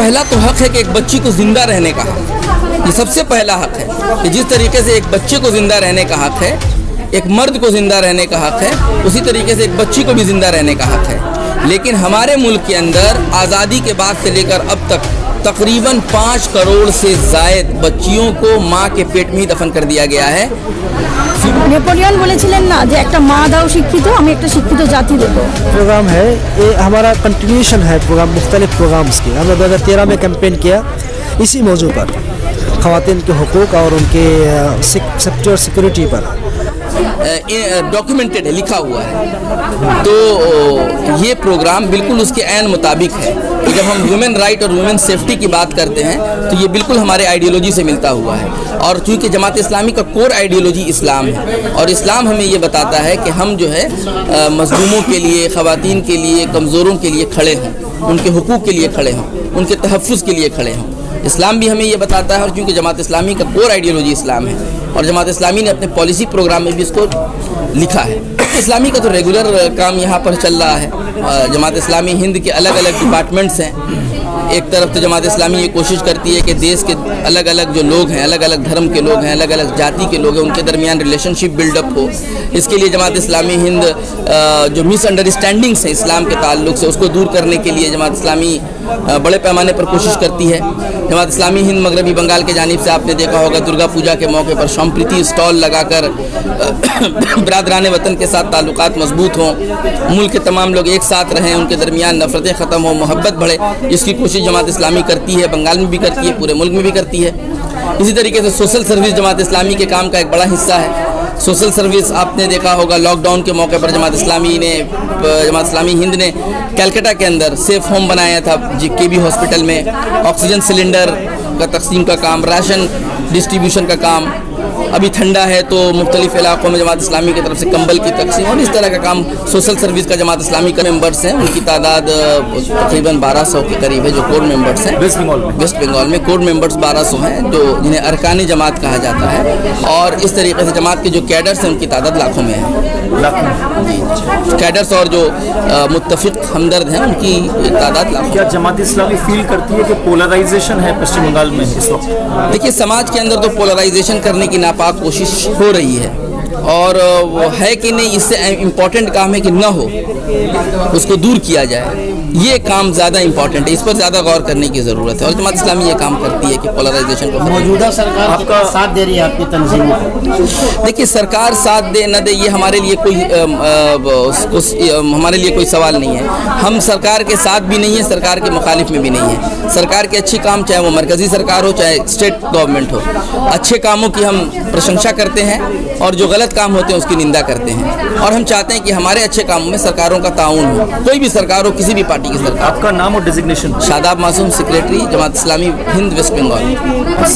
پہلا تو حق ہے کہ ایک بچی کو زندہ رہنے کا حق، یہ سب سے پہلا حق ہے کہ جس طریقے سے ایک بچے کو زندہ رہنے کا حق ہے، ایک مرد کو زندہ رہنے کا حق ہے، اسی طریقے سے ایک بچی کو بھی زندہ رہنے کا حق ہے۔ لیکن ہمارے ملک کے اندر آزادی کے بعد سے لے کر اب تک تقریباً 5 کروڑ سے زائد بچیوں کو ماں کے پیٹ میں ہی دفن کر دیا گیا ہے۔ নেপোলিয়ন বলেছিলেন না যে একটা মা দাও শিক্ষিত, আমি একটা শিক্ষিত জাতি দেবো। प्रोग्राम है ये हमारा कंटिन्यूशन है प्रोग्राम, मुख्तलिफ प्रोग्राम्स की हमने 2013 में कैंपेन किया इसी मौजू पर, ख़वातीन के हुकूक और उनके सेफ्टी और सिक्योरिटी पर। डॉक्यूमेंटेड है, लिखा हुआ है। तो ये प्रोग्राम बिल्कुल उसके ऐन मुताबिक है कि जब हम वुमेन राइट और वुमेन सेफ्टी की बात करते हैं तो ये बिल्कुल हमारे आइडियोलॉजी से मिलता हुआ है। और चूँकि जमात इस्लामी का कोर आइडियोलॉजी इस्लाम है और इस्लाम हमें ये बताता है कि हम जो है मज़लूमों के लिए, ख़वातीन के लिए, कमज़ोरों के लिए खड़े हों, उनके हुकूक के लिए खड़े हों, उनके तहफ़्फ़ुज़ के लिए खड़े हों। इस्लाम भी हमें ये बताता है, और क्योंकि जमात इस्लामी का कोर आइडियोलॉजी इस्लाम है और जमात इस्लामी ने अपने पॉलिसी प्रोग्राम में भी इसको लिखा है। इस्लामी का तो रेगुलर काम यहाँ पर चल रहा है। जमात इस्लामी हिंद के अलग अलग डिपार्टमेंट्स हैं। एक तरफ तो जमात इस्लामी ये कोशिश करती है कि देश के अलग अलग जो लोग हैं, अलग अलग धर्म के लोग हैं, अलग अलग जाति के लोग हैं, उनके दरमियान रिलेशनशिप बिल्डअप हो। इसके लिए जमात इस्लामी हिंद जो मिसअंडरस्टैंडिंग्स हैं इस्लाम के ताल्लुक से, उसको दूर करने के लिए जमात इस्लामी बड़े पैमाने पर कोशिश करती है। जमात इस्लामी हिंद मगरबी बंगाल के जानिब से आपने देखा होगा दुर्गा पूजा के मौके पर सम्प्रीति स्टॉल लगाकर बिरादरान वतन के साथ ताल्लुकात मजबूत हों, मुल्क के तमाम लोग एक साथ रहें, उनके दरमियान नफ़रतें ख़त्म हो, मोहब्बत बढ़े, इसकी कोशिश जमात इस्लामी करती है। बंगाल में भी करती है, पूरे मुल्क में भी करती है। इसी तरीके से सोशल सर्विस जमात इस्लामी के काम का एक बड़ा हिस्सा है। सोशल सर्विस आपने देखा होगा लॉकडाउन के मौके पर जमात इस्लामी हिंद ने कलकत्ता के अंदर सेफ होम बनाया था, JKB हॉस्पिटल में ऑक्सीजन सिलेंडर का तकसीम का काम, राशन डिस्ट्रीब्यूशन का काम। अभी ठंडा है तो मुख्तलिफ इलाक़ों में जमात इस्लामी की तरफ से कंबल की तकसीम और इस तरह का काम सोशल सर्विस का जमात इस्लामी का मेंबर्स हैं, उनकी तादाद तकरीबन 1200 के करीब है जो कोर मेंबर्स हैं। वेस्ट बंगाल में कोर मेंबर्स 1200 हैं जो जिन्हें अरकान जमात कहा जाता है। और इस तरीके से जमात के जो कैडर्स हैं उनकी तादाद लाखों में है। कैडर्स और जो मुत्तफिक हमदर्द हैं उनकी तादाद लाखों। क्या जमात इस्लामी फील करती है कि पोलराइजेशन है पश्चिम बंगाल में इस वक्त? देखिए, समाज के अंदर तो पोलराइजेशन करने की नापाक कोशिश हो रही है और वो है कि नहीं, इससे इम्पोर्टेंट काम है कि न हो, उसको दूर किया जाए। ये काम ज़्यादा इम्पोर्टेंट है, इस पर ज़्यादा गौर करने की ज़रूरत है और जमात इस्लामी ये काम करती है कि पोलराइजेशन को। मौजूदा सरकार आपका साथ दे रही है आपकी तंजीम? देखिए, सरकार साथ दे न दे ये हमारे लिए कोई सवाल नहीं है। हम सरकार के साथ भी नहीं है, सरकार के मुखालिफ में भी नहीं है। सरकार के अच्छे काम, चाहे वो मरकज़ी सरकार हो चाहे स्टेट गवर्नमेंट हो, अच्छे कामों की हम प्रशंसा करते हैं और जो गलत काम होते हैं उसकी निंदा करते हैं। और हम चाहते हैं कि हमारे अच्छे कामों में सरकारों का ताउन हो, कोई भी सरकार हो, किसी भी पार्टी की सरकार। आपका नाम और डिजिग्नेशन? शादाब मासूम, secretary Jamaat Islami Hind waste Bengal.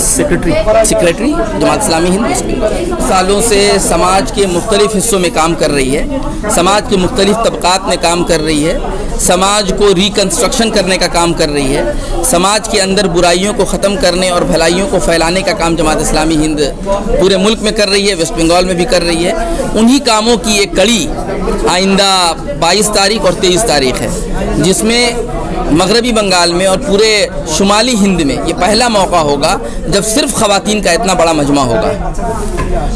Secretary Jamaat Islami Hind waste Bengal. सालों से समाज के मुख्तलिफ हिस्सों में काम कर रही है, समाज के मुख्तलिफ तबकात में काम कर रही है, समाज को रिकन्स्ट्रक्शन करने का काम कर रही है, समाज के अंदर बुराइयों को ख़त्म करने और भलाइयों को फैलाने का काम जमात इस्लामी हिंद पूरे मुल्क में कर रही है, वेस्ट बंगाल में भी कर रही है। उन्हीं कामों की एक कड़ी आइंदा 22 तारीख और 23 तारीख है, जिसमें मगरबी बंगाल में और पूरे शुमाली हिंद में ये पहला मौका होगा जब सिर्फ ख़वातीन का इतना बड़ा मजमा होगा।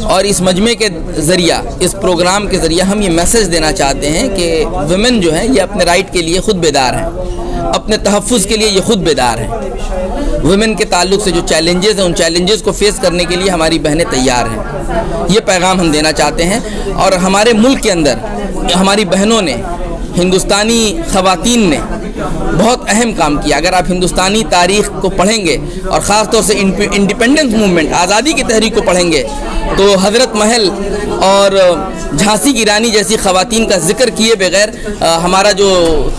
और इस मजमे के ज़रिया, इस प्रोग्राम के ज़रिए हम ये मैसेज देना चाहते हैं कि वुमेन जो है ये अपने राइट के लिए ख़ुद बेदार हैं, अपने तहफ़्फ़ुज़ के लिए ये ख़ुद बेदार हैं। वुमेन के ताल्लुक से जो चैलेंजेस हैं उन चैलेंजेस को फेस करने के लिए हमारी बहनें तैयार हैं। ये पैगाम हम देना चाहते हैं। और हमारे मुल्क के अंदर हमारी बहनों ने, हिंदुस्तानी ख़वातीन ने बहुत अहम काम किया। अगर आप हिंदुस्तानी तारीख़ को पढ़ेंगे और ख़ास तौर से इंडिपेंडेंस मूवमेंट, आज़ादी की तहरीक को पढ़ेंगे तो हज़रत महल और झांसी की रानी जैसी ख़वातीन का ज़िक्र किए बगैर हमारा जो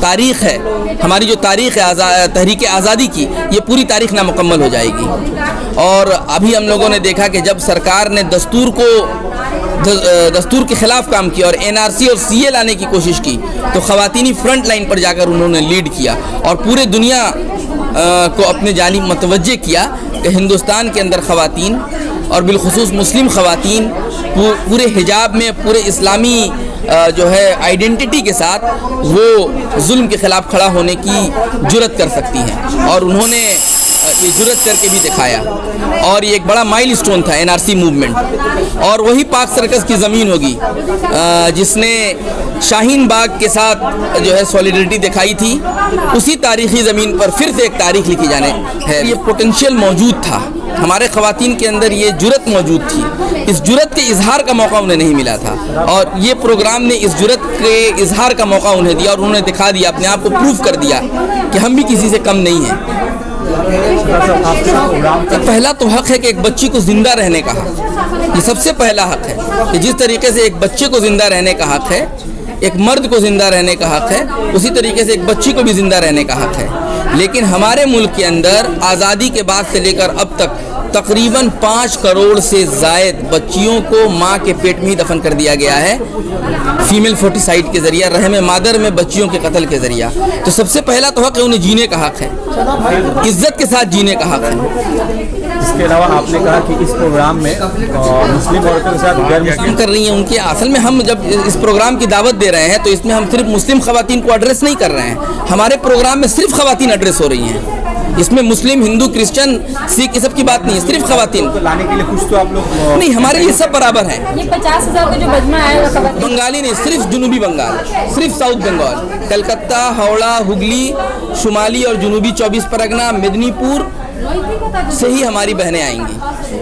तारीख़ है, हमारी जो तारीख़ है तहरीक आज़ादी की, ये पूरी तारीख़ नामुकम्मल हो जाएगी। और अभी हम लोगों ने देखा कि जब सरकार ने दस्तूर के ख़िलाफ़ काम किया और NRC और CA लाने की कोशिश की तो ख़वातीनी फ्रंट लाइन पर जाकर उन्होंने लीड किया और पूरे दुनिया को अपने जानिब मतवज्जे किया कि हिंदुस्तान के अंदर ख़वातीन और बिलखुसूस मुस्लिम ख़वातीन पूरे हिजाब में, पूरे इस्लामी जो है आइडेंटिटी के साथ वो जुल्म के ख़िलाफ़ खड़ा होने की जुर्रत कर सकती हैं, और उन्होंने ये जुर्रत करके भी दिखाया। और ये एक बड़ा माइलस्टोन था एनआरसी मूवमेंट, और वही पाक सर्कस की ज़मीन होगी जिसने शाहीन बाग के साथ जो है सॉलिडरिटी दिखाई थी। उसी तारीख़ी ज़मीन पर फिर से एक तारीख़ लिखी जाने है। ये पोटेंशियल मौजूद था, हमारे ख़वातीन के अंदर ये जुर्रत मौजूद थी, इस जुर्रत के इजहार का मौका उन्हें नहीं मिला था, और ये प्रोग्राम ने इस जुर्रत के इजहार का मौका उन्हें दिया, और उन्होंने दिखा दिया, अपने आप को प्रूव कर दिया कि हम भी किसी से कम नहीं हैं। पहला तो हक है कि एक बच्ची को ज़िंदा रहने का हक, ये सबसे पहला हक है कि जिस तरीके से एक बच्चे को ज़िंदा रहने का हक है, एक मर्द को ज़िंदा रहने का हक है, उसी तरीके से एक बच्ची को भी ज़िंदा रहने का हक है। लेकिन हमारे मुल्क के अंदर आज़ादी के बाद से लेकर अब तक तकरीबन 5 करोड़ से ज़ायद बच्चियों को माँ के पेट में ही दफन कर दिया गया है, फीमेल फोर्टिसाइड के ज़रिया, रहम मादर में बच्चियों के कत्ल के ज़रिया। तो सबसे पहला तो हक है उन्हें जीने का हक है, इज़्ज़त के साथ जीने का हक है। इसके अलावा आपने कहा कि इस प्रोग्राम में मुस्लिम औरतों के साथ गैर मुस्लिम कर रही हैं उनके, असल में हम जब इस प्रोग्राम की दावत दे रहे हैं तो इसमें हम सिर्फ मुस्लिम ख़वातीन को एड्रेस नहीं कर रहे हैं, हमारे प्रोग्राम में सिर्फ ख़वातीन एड्रेस हो रही हैं। इसमें मुस्लिम, हिंदू, क्रिश्चियन, सिख ये सब की बात नहीं है, सिर्फ ख़वातीन को लाने के लिए कुछ तो आप लोग नहीं, हमारे लिए सब बराबर हैं। ये 50,000 का जो मजमा है बंगाली नहीं, सिर्फ जुनूबी बंगाल, सिर्फ साउथ बंगाल, कलकत्ता, हावड़ा, हुगली, शुमाली और जुनूबी 24 परगना, मेदिनीपुर से ही हमारी बहनें आएंगी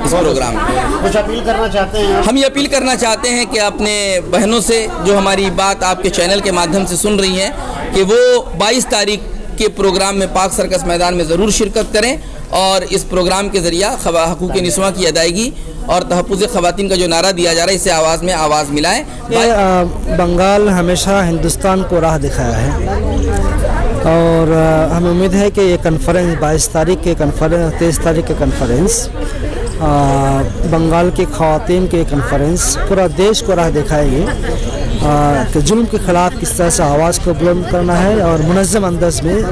इस प्रोग्राम में। कुछ अपील करना चाहते हैं? हम ये अपील करना चाहते हैं कि अपने बहनों से जो हमारी बात आपके चैनल के माध्यम से सुन रही हैं कि वो 22 तारीख के प्रोग्राम में पाक सर्कस मैदान में ज़रूर शिरकत करें, और इस प्रोग्राम के ज़रिया हकूक़ निस्वां की अदायगी और तहफ़्फ़ुज़ ख़वातीन का जो नारा दिया जा रहा है, इसे आवाज़ में आवाज़ मिलाएं। बंगाल हमेशा हिंदुस्तान को राह दिखाया है, और हमें उम्मीद है कि ये कॉन्फ्रेंस 22 तारीख के 23 तारीख के कॉन्फ्रेंस, बंगाल की ख़वातीन के कॉन्फ्रेंस पूरा देश को राह दिखाएगी कि जुल्म के ख़िलाफ़ किस तरह से आवाज़ को बुलंद करना है, और मुनज़्ज़म अंदाज में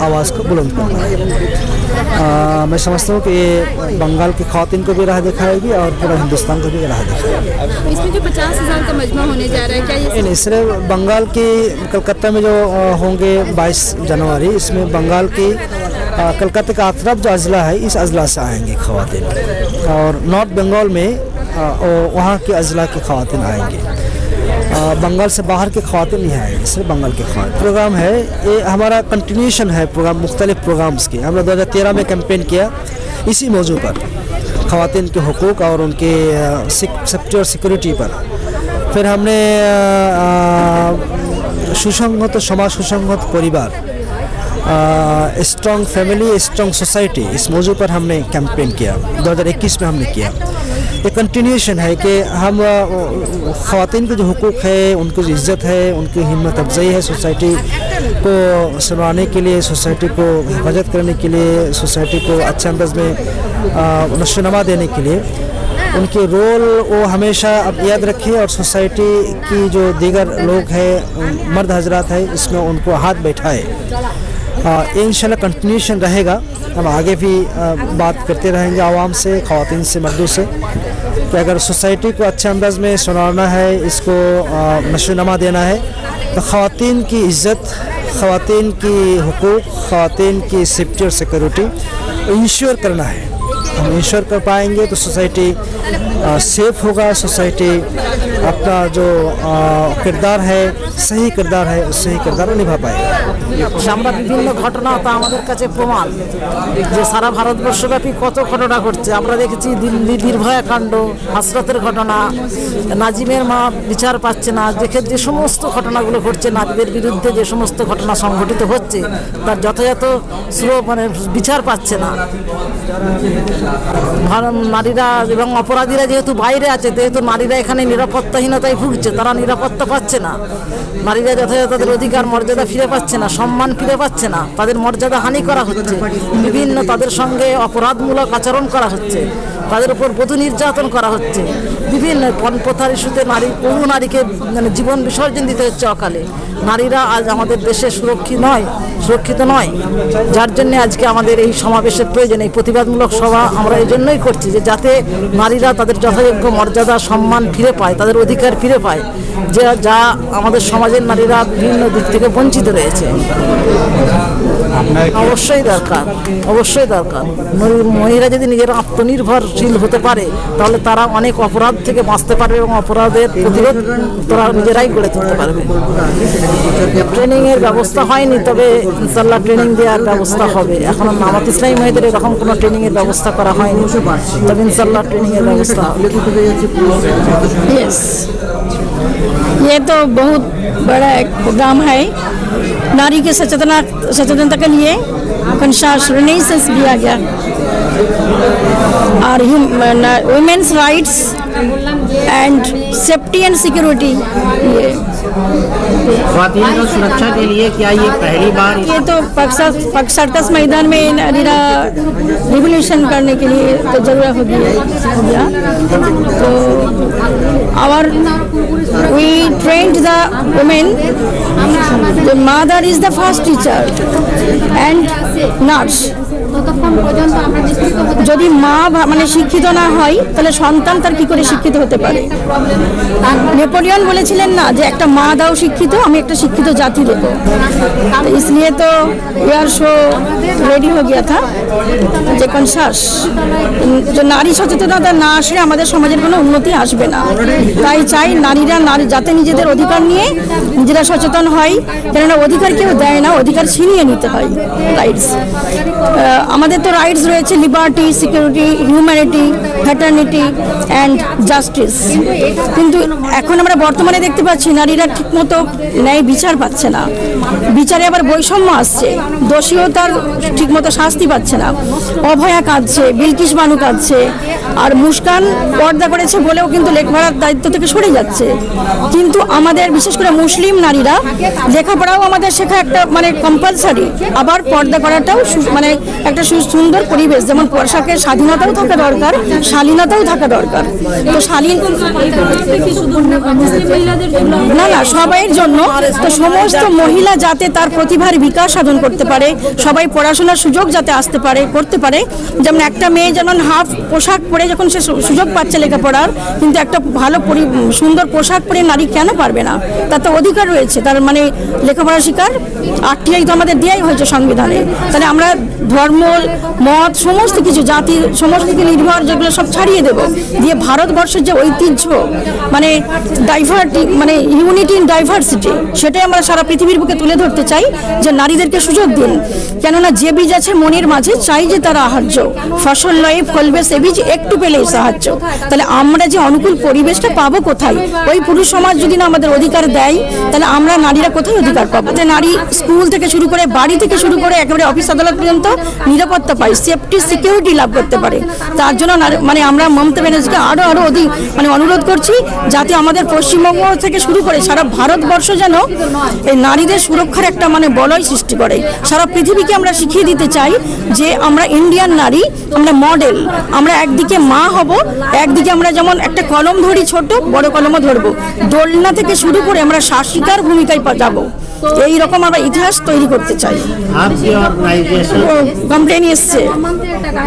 आवाज़ को बुलंद करना है। मैं समझता हूँ कि ये बंगाल की ख़वातीन को भी राह दिखाएगी और पूरा हिंदुस्तान को भी राह दिखाएगी। इसमें जो 50,000 का मजमा होने जा रहा है, क्या ये नहीं, सिर्फ बंगाल की कलकत्ता में जो होंगे 22 जनवरी, इसमें बंगाल की कलकत्ता का अतरफ जो अजला है, इस अजला से आएंगी ख़वातीन, और नॉर्थ बंगाल में वहाँ के अजला की ख़वातीन आएंगी। बंगाल से बाहर के ख़वातीन नहीं आएंगे, सिर्फ बंगाल के ख़वातीन। प्रोग्राम है ये हमारा कंटिन्यूशन है प्रोग्राम, मुख्तलिफ प्रोग्राम्स के। हमने 2013 में कैंपेन किया इसी मौजू पर, ख़वातीन के हुकूक़ और उनके सेफ्टी और सिक्योरिटी पर। फिर हमने सुसंगत समाज, सुसंगत परिवार, स्ट्रॉन्ग फैमिली, स्ट्रॉन्ग सोसाइटी, इस मौजू पर हमने कैंपेन किया, 2021 में हमने किया। ये कंटिन्यूशन है कि हम ख़वातीन के जो हुकूक़ है, उनकी जो इज़्ज़त है, उनकी हिम्मत अफजाई है, सोसाइटी को सुनाने के लिए, सोसाइटी को हिफाजत करने के लिए, सोसाइटी को अच्छे अंदाज में नशोनमा देने के लिए उनके रोल वो हमेशा अब याद रखें, और सोसाइटी की जो दीगर लोग हैं, मर्द हजरात है, इसमें उनको हाथ बैठाए। इंशाल्लाह कंटिन्यूशन रहेगा। हम आगे भी बात करते रहेंगे आवाम से, ख़वातीन से, मर्दों से, कि अगर सोसाइटी को अच्छे अंदाज में सुनाना है, इसको नशोनमा देना है, तो ख़वातीन की इज़्ज़त, ख़वातीन की हुकूक़, ख़वातीन की सेफ्टी और सिक्योरिटी इंश्योर करना है। हम इंश्योर कर पाएंगे तो सोसाइटी सेफ होगा, सोसाइटी अपना जो किरदार है, सही किरदार है, उस सही किरदार निभा पाएगा। আমরা বিভিন্ন ঘটনা তা আমাদের কাছে প্রমাণ যে সারা ভারতবর্ষব্যাপী কত ঘটনা ঘটছে। আমরা দেখেছি দিল্লি নির্ভয়া কাণ্ড, হাসরতের ঘটনা, নাজিমের মা বিচার পাচ্ছে না, যে সমস্ত ঘটনাগুলো ঘটছে, নারীদের বিরুদ্ধে যে সমস্ত ঘটনা সংঘটিত হচ্ছে তার যথাযথ বিচার পাচ্ছে না। নারীরা এবং অপরাধীরা যেহেতু বাইরে আছে, যেহেতু নারীরা এখানে নিরাপত্তাহীনতায় ভুগছে, তারা নিরাপত্তা পাচ্ছে না, নারীরা যথাযথ তাদের অধিকার মর্যাদা ফিরে পাচ্ছে না, সম্মান ফিরে পাচ্ছে না, তাদের মর্যাদা হানি করা হচ্ছে, বিভিন্ন তাদের সঙ্গে অপরাধমূলক আচরণ করা হচ্ছে, তাদের উপর বধূ নির্যাতন করা হচ্ছে, বিভিন্ন পণপ্রথার ইস্যুতে বহু নারীকে জীবন বিসর্জন দিতে হচ্ছে অকালে। নারীরা আজ আমাদের দেশে সুরক্ষিত নয়, যার জন্য আজকে আমাদের এই সমাবেশের প্রয়োজন। এই প্রতিবাদমূলক সভা আমরা এই জন্যই করছি যে যাতে নারীরা তাদের যথাযোগ্য মর্যাদা, সম্মান ফিরে পায়, তাদের অধিকার ফিরে পায়, যে যা আমাদের সমাজের নারীরা বিভিন্ন দিক থেকে বঞ্চিত রয়েছে। অবশ্যই দরকার, অবশ্যই দরকার। মহিলা যদি নিজেরা আত্মনির্ভরশীল হতে পারে তাহলে তারা অনেক অপরাধ থেকে বাঁচতে পারবে এবং অপরাধের প্রতিরোধ তারা নিজেরাই গড়ে তুলতে পারবে। ট্রেনিংয়ের ব্যবস্থা হয়নি, তবে ইনশাল্লাহ ট্রেনিং দেওয়ার ব্যবস্থা হবে। এখনো নামাত ইসলামী মেয়েদের এরকম কোনো ট্রেনিংয়ের ব্যবস্থা করা হয়নি, তবে ইনশাল্লাহ ট্রেনিংয়ের ব্যবস্থা হবে। यस, ये तो बहुत बड़ा एक प्रोग्राम है। नारी के सचेतनता के लिए कंशास रिनेसेंस दिया गया और women's rights and safety and security. ये ख्वातीन की सुरक्षा के लिए क्या ये पहली बार ये तो पक्ष सर्कस मैदान में रिवोल्यूशन करने के लिए तो जरूरत हो गया। तो और we trained the women. The mother is the first teacher and nurse. যদি মা মানে শিক্ষিত না হয় তাহলে সন্তান তার কি করে শিক্ষিত হতে পারে? নেপোলিয়ন বলেছিলেন না যে একটা মা দাও শিক্ষিত, আমি একটা শিক্ষিত জাতি দেবো। इसलिए तो we are so ready हो गया था যে কনসাস যে নারী সচেতনতা না আসলে আমাদের সমাজের কোনো উন্নতি আসবে না। তাই চাই নারীরা যাতে নিজেদের অধিকার নিয়ে নিজেরা সচেতন হয়, কেননা অধিকার কেউ দেয় না, অধিকার ছিনিয়ে নিতে হয়। রাইটস, আমাদের তো রাইটস রয়েছে liberty, security, humanity, fraternity and justice. কিন্তু এখন আমরা বর্তমানে দেখতে পাচ্ছি নারীরা ঠিকমতো ন্যায় বিচার পাচ্ছে না, বিচারে আবার বৈষম্য আসছে, দোষীও তার ঠিকমতো শাস্তি পাচ্ছে না। অভয়া কাঁদছে, বিলকিস বানু কাঁদছে, আর মুস্কান পর্দা করেছে বলেও কিন্তু লেখাপড়ার দায়িত্ব থেকে সরে যাচ্ছে। কিন্তু আমাদের বিশেষ করে মুসলিম নারীরা লেখাপড়াও আমাদের শেখা একটা মানে কম্পালসারি, আবার পর্দা করাটাও মানে একটা সুন্দর পরিবেশ, যেমন পোশাকের স্বাধীনতাও থাকা দরকার, শালীনতাও থাকা দরকার। তো শালীন না না সবাইয়ের জন্য, তো সমস্ত মহিলা যাতে তার প্রতিভার বিকাশ সাধন করতে পারে, সবাই পড়াশোনার সুযোগ যাতে আসতে পারে, করতে পারে। যেমন একটা মেয়ে যেমন হাফ পোশাক পরে যখন সে সুযোগ পাচ্ছে লেখাপড়ার, কিন্তু একটা ভালো সুন্দর পোশাক পরে নারী কেন পারবে না? তার তো অধিকার রয়েছে, তার মানে লেখাপড়া শিকার আরটিআই তো আমাদের দেওয়াই হয়েছে সংবিধানে। তাহলে আমরা ধর্ম, মত, সমস্ত কিছু জাতি, সমস্ত কিছু নির্ভর যেগুলো সব ছাড়িয়ে দেব, দিয়ে ভারতবর্ষের যে ঐতিহ্য মানে মানে ইউনিটি ইন ডাইভার্সিটি, সেটাই আমরা সারা পৃথিবীর বুকে তুলে ধরতে চাই যে নারীদেরকে সুযোগ দিন। কেননা যে বীজ আছে মনের মাঝে চাই যে তারা আহার্য, ফসল লয়ে ফলবে সে বীজ একটু পেলেই সাহায্য। তাহলে আমরা যে অনুকূল পরিবেশটা পাবো কোথায়? ওই পুরুষ সমাজ যদি না আমাদের অধিকার দেয়, তাহলে আমরা নারীরা কোথায় অধিকার পাবো? নারী স্কুল থেকে শুরু করে, বাড়ি থেকে শুরু করে একেবারে অফিস আদালত পর্যন্ত নিরাপত্তা পায়, সেফটি সিকিউরিটি লাভ করতে পারে। তার জন্য মানে আমরা মমতা ব্যানার্জিকে আরো অধিক মানে অনুরোধ করছি, যাতে আমাদের পশ্চিমবঙ্গ থেকে শুরু করে সারা ভারতবর্ষ যেন এই নারীদের সুরক্ষার একটা মানে বলয় সৃষ্টি করে। সারা পৃথিবীকে আমরা শিখিয়ে দিতে চাই যে আমরা ইন্ডিয়ান নারী, আমরা মডেল। আমরা একদিকে মা হব, একদিকে আমরা যেমন একটা কলম ধরি, ছোট বড় কলমও ধরবো, দোলনা থেকে শুরু করে আমরা শাসিকার ভূমিকায় যাবো। এই রকম আমরা ইতিহাস তৈরি করতে চাই। কমপ্লেন এসছে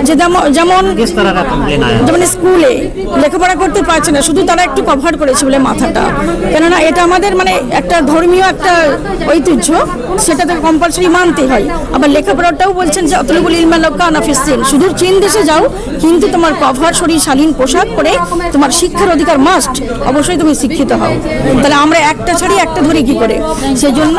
যে যেমন স্কুলে লেখাপড়া করতে পারছে না, শুধু তারা একটু কভার করেছে বলে মাথাটা, কেননা এটা আমাদের মানে একটা ধর্মীয় একটা ঐতিহ্য, সেটা তো কম্পালসারি মানতে হয়। আবার লেখাপড়াটাও বলছেন যে অতলুবুল ইলমা লক্কা নাফিসিন, শুধু চীন দেশে যাও কিন্তু তোমার কভার শরীর শালীন পোশাক পরে তোমার শিক্ষার অধিকার মাস্ট, অবশ্যই তুমি শিক্ষিত হও। তাহলে আমরা একটা ছাড়ি একটা ধরি কি করে? সেই জন্য